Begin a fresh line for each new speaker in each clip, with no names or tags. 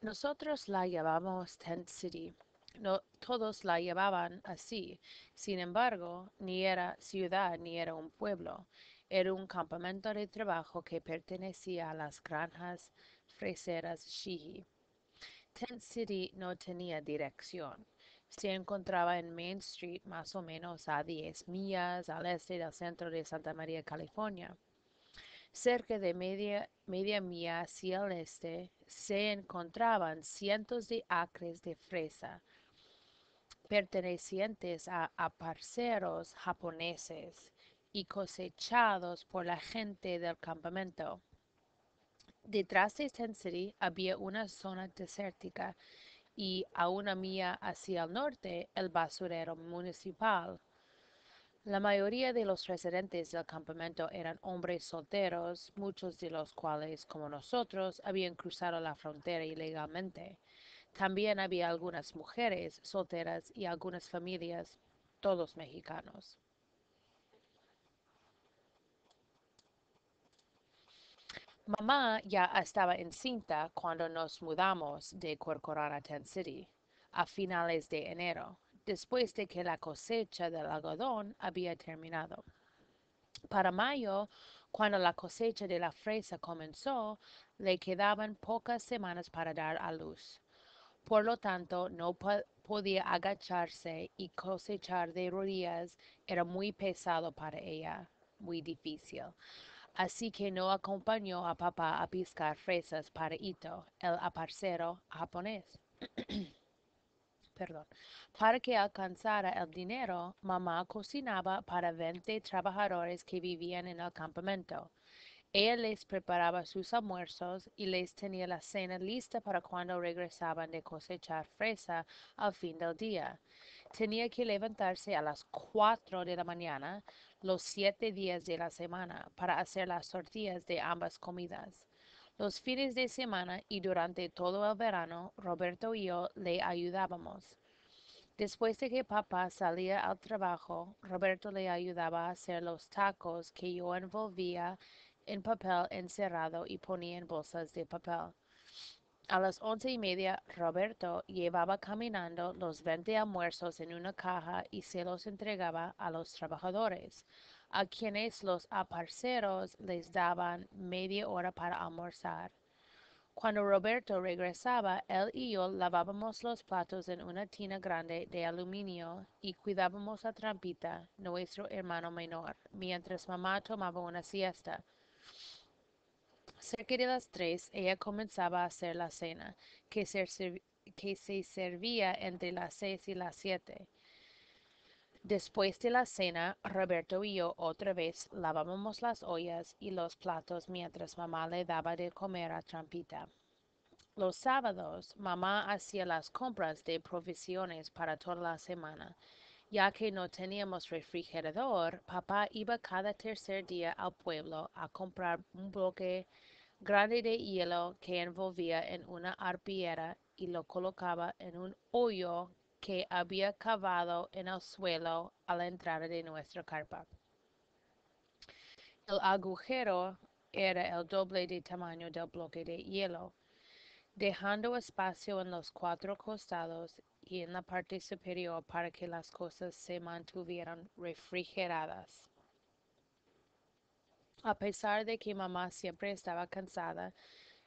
Nosotros la llamamos Tent City. No todos la llamaban así. Sin embargo, ni era ciudad ni era un pueblo. Era un campamento de trabajo que pertenecía a las granjas freseras Shihi. Tent City no tenía dirección. Se encontraba en Main Street, más o menos a 10 millas al este del centro de Santa María, California. Cerca de media milla hacia el este se encontraban cientos de acres de fresa pertenecientes a parceros japoneses y cosechados por la gente del campamento. Detrás de Tent City había una zona desértica y a una milla hacia el norte el basurero municipal. La mayoría de los residentes del campamento eran hombres solteros, muchos de los cuales, como nosotros, habían cruzado la frontera ilegalmente. También había algunas mujeres solteras y algunas familias, todos mexicanos. Mamá ya estaba encinta cuando nos mudamos de Corcoran a Tent City, a finales de enero, después de que la cosecha del algodón había terminado. Para mayo, cuando la cosecha de la fresa comenzó, le quedaban pocas semanas para dar a luz. Por lo tanto, no podía agacharse y cosechar de rodillas era muy pesado para ella, muy difícil. Así que no acompañó a papá a piscar fresas para Ito, el aparcero japonés. Perdón. Para que alcanzara el dinero, mamá cocinaba para 20 trabajadores que vivían en el campamento. Ella les preparaba sus almuerzos y les tenía la cena lista para cuando regresaban de cosechar fresa al fin del día. Tenía que levantarse a las 4 de la mañana los 7 días de la semana para hacer las tortillas de ambas comidas. Los fines de semana y durante todo el verano, Roberto y yo le ayudábamos. Después de que papá salía al trabajo, Roberto le ayudaba a hacer los tacos que yo envolvía en papel encerrado y ponía en bolsas de papel. A las 11:30, Roberto llevaba caminando los 20 almuerzos en una caja y se los entregaba a los trabajadores, a quienes los aparceros les daban media hora para almorzar. Cuando Roberto regresaba, él y yo lavábamos los platos en una tina grande de aluminio y cuidábamos a Trampita, nuestro hermano menor, mientras mamá tomaba una siesta. Cerca de las 3, ella comenzaba a hacer la cena, que se servía entre las 6 y las 7. Después de la cena, Roberto y yo otra vez lavábamos las ollas y los platos mientras mamá le daba de comer a Trampita. Los sábados, mamá hacía las compras de provisiones para toda la semana. Ya que no teníamos refrigerador, papá iba cada tercer día al pueblo a comprar un bloque grande de hielo que envolvía en una arpillera y lo colocaba en un hoyo que había cavado en el suelo a la entrada de nuestra carpa. El agujero era el doble de tamaño del bloque de hielo, dejando espacio en los cuatro costados y en la parte superior para que las cosas se mantuvieran refrigeradas. A pesar de que mamá siempre estaba cansada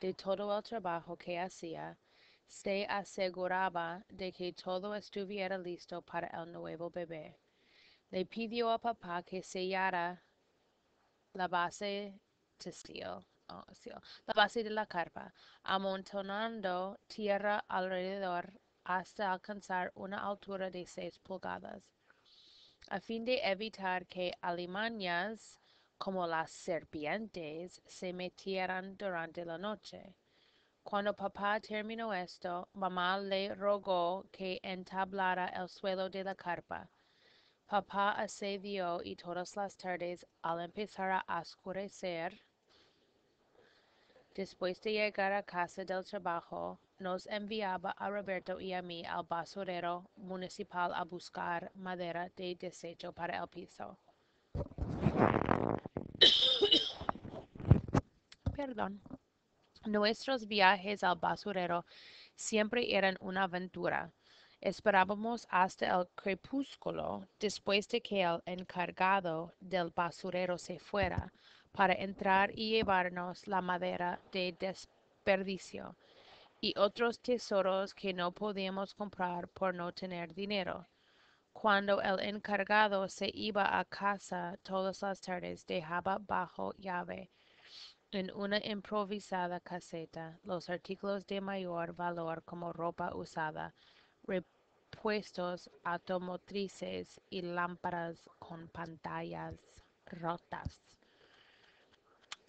de todo el trabajo que hacía, se aseguraba de que todo estuviera listo para el nuevo bebé. Le pidió a papá que sellara la base textil, la base de la carpa, amontonando tierra alrededor hasta alcanzar una altura de 6 pulgadas, a fin de evitar que alimañas como las serpientes se metieran durante la noche. Cuando papá terminó esto, mamá le rogó que entablara el suelo de la carpa. Papá asedió y todas las tardes, al empezar a oscurecer, después de llegar a casa del trabajo, nos enviaba a Roberto y a mí al basurero municipal a buscar madera de desecho para el piso. Perdón. Nuestros viajes al basurero siempre eran una aventura. Esperábamos hasta el crepúsculo, después de que el encargado del basurero se fuera, para entrar y llevarnos la madera de desperdicio y otros tesoros que no podíamos comprar por no tener dinero. Cuando el encargado se iba a casa todas las tardes, dejaba bajo llave en una improvisada caseta los artículos de mayor valor como ropa usada, repuestos automotrices y lámparas con pantallas rotas.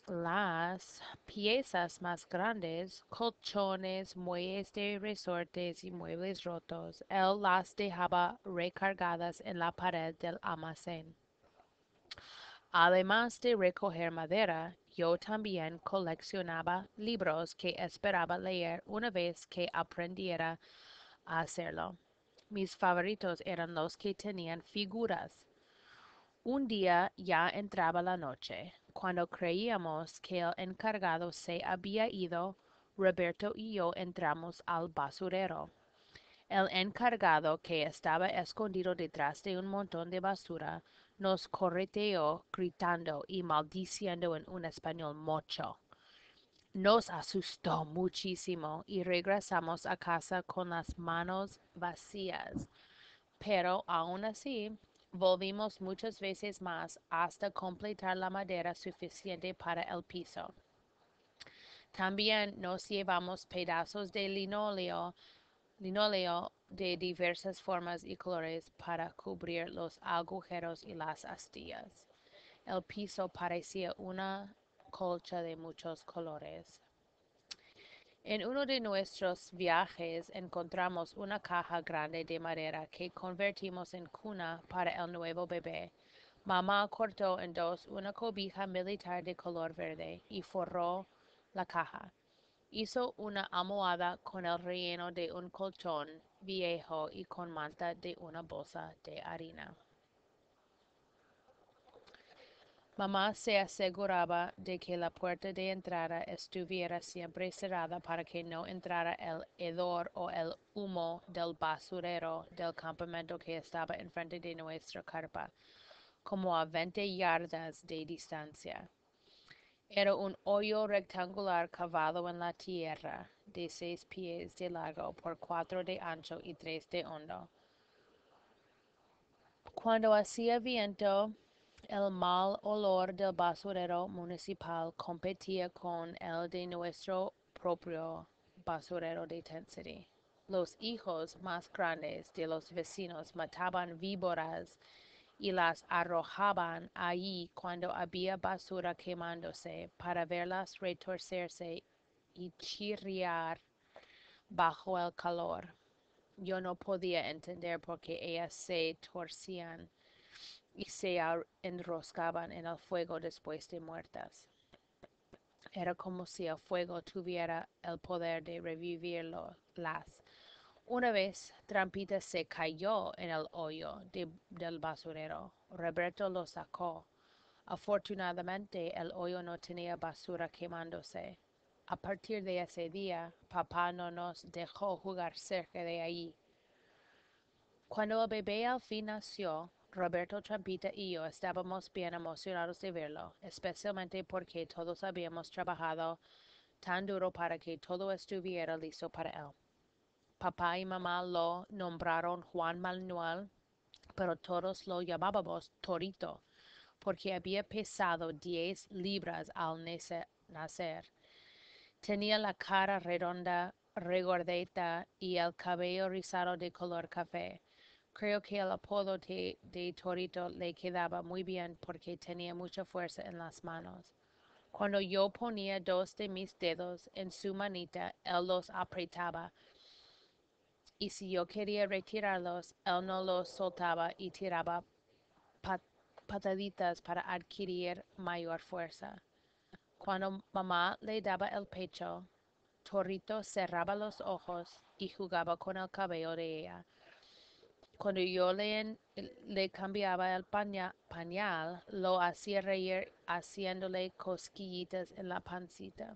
Las piezas más grandes, colchones, muelles de resortes y muebles rotos, él las dejaba recargadas en la pared del almacén. Además de recoger madera, yo también coleccionaba libros que esperaba leer una vez que aprendiera a hacerlo. Mis favoritos eran los que tenían figuras. Un día ya entraba la noche. Cuando creíamos que el encargado se había ido, Roberto y yo entramos al basurero. El encargado, que estaba escondido detrás de un montón de basura, nos correteó gritando y maldiciendo en un español mocho. Nos asustó muchísimo y regresamos a casa con las manos vacías, pero aún así volvimos muchas veces más hasta completar la madera suficiente para el piso. También nos llevamos pedazos de linóleo de diversas formas y colores para cubrir los agujeros y las astillas. El piso parecía una colcha de muchos colores. En uno de nuestros viajes encontramos una caja grande de madera que convertimos en cuna para el nuevo bebé. Mamá cortó en dos una cobija militar de color verde y forró la caja. Hizo una almohada con el relleno de un colchón viejo y con manta de una bolsa de harina. Mamá se aseguraba de que la puerta de entrada estuviera siempre cerrada para que no entrara el hedor o el humo del basurero del campamento que estaba enfrente de nuestra carpa, como a 20 yardas de distancia. Era un hoyo rectangular cavado en la tierra, de 6 pies de largo por 4 de ancho y 3 de hondo. Cuando hacía viento, el mal olor del basurero municipal competía con el de nuestro propio basurero de Tent City. Los hijos más grandes de los vecinos mataban víboras y las arrojaban allí cuando había basura quemándose para verlas retorcerse y chirriar bajo el calor. Yo no podía entender por qué ellas se torcían y se enroscaban en el fuego después de muertas. Era como si el fuego tuviera el poder de revivirlas. Una vez, Trampita se cayó en el hoyo del basurero. Roberto lo sacó. Afortunadamente, el hoyo no tenía basura quemándose. A partir de ese día, papá no nos dejó jugar cerca de allí. Cuando el bebé al fin nació, Roberto, Trampita y yo estábamos bien emocionados de verlo, especialmente porque todos habíamos trabajado tan duro para que todo estuviera listo para él. Papá y mamá lo nombraron Juan Manuel, pero todos lo llamábamos Torito, porque había pesado 10 libras al nacer. Tenía la cara redonda, regordeta y el cabello rizado de color café. Creo que el apodo de Torito le quedaba muy bien porque tenía mucha fuerza en las manos. Cuando yo ponía 2 de mis dedos en su manita, él los apretaba, y si yo quería retirarlos, él no los soltaba y tiraba pat- pataditas para adquirir mayor fuerza. Cuando mamá le daba el pecho, Torito cerraba los ojos y jugaba con el cabello de ella. Cuando yo le cambiaba el pañal, lo hacía reír haciéndole cosquillitas en la pancita.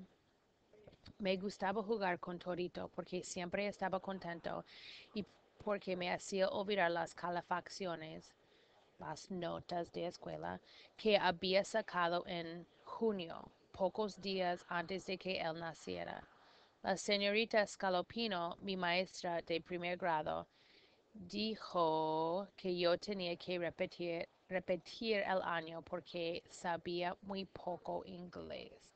Me gustaba jugar con Torito porque siempre estaba contento y porque me hacía olvidar las calefacciones, las notas de escuela que había sacado en junio, pocos días antes de que él naciera. La señorita Scalopino, mi maestra de primer grado, dijo que yo tenía que repetir el año porque sabía muy poco inglés.